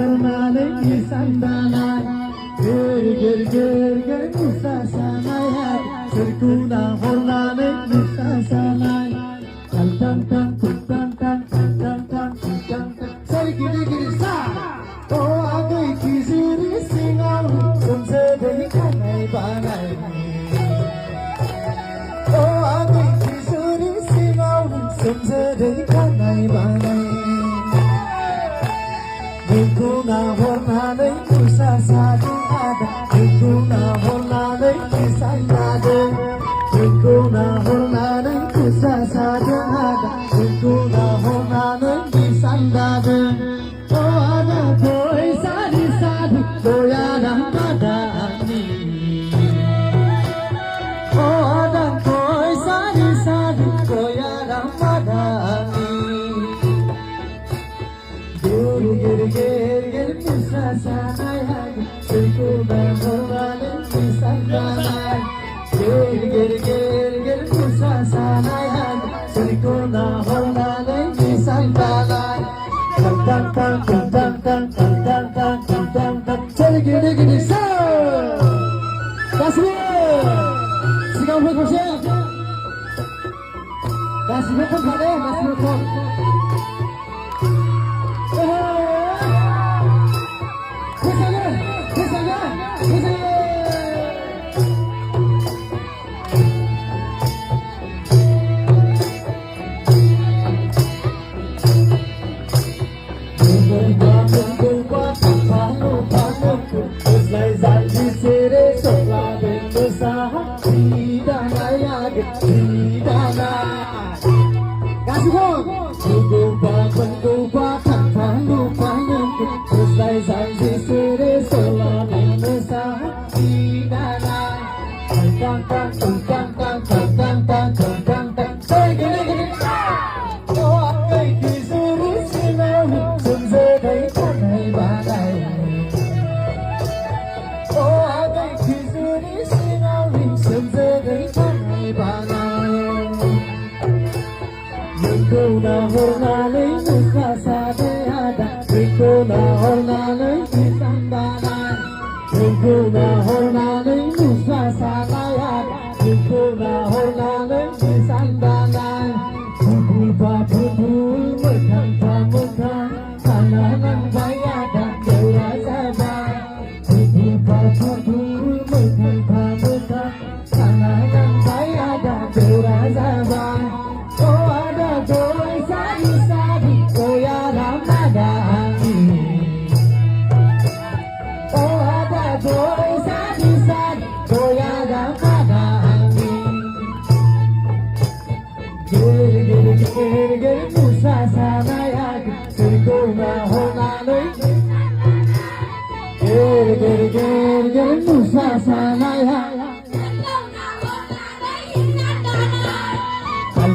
hornale sandana ger ger ger ger musasana sirkuna hornale musasana tan tan tan tan tan tan tan tan sargiri giri sa o agai kisiri singal sunse dei kanai banai o agai kisiri singal sunse dei kanai banai Nikuna hornale musasana nikuna hornale sandana nikuna hornale musasana nikuna hornale sandana o ada koi sari sari doyana madani o ada koi sari sari doyana madani ger ger ger musasana sirkuna hornale sandana ger ger ger ger musasana sirkuna hornale sandana tan tan tan tan tan tan tan tan tan tan sargiri giri sa kasih sigaw ko siya kasih ko pare kasih ko Nikuna hornale musasana nikuna hornale sandana nikuna hornale musasana nikuna hornale sandana buba bubu mekhan mekhan sananan bayada dewa saba buba bubu mekhan mekhan sananan bayada dewa saba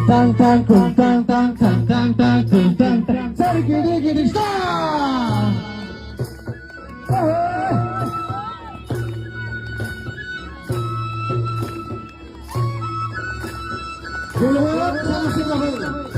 Tang tang kung tang tang tang tang tang kung tang tang sargiri giri sa Dulu sama sini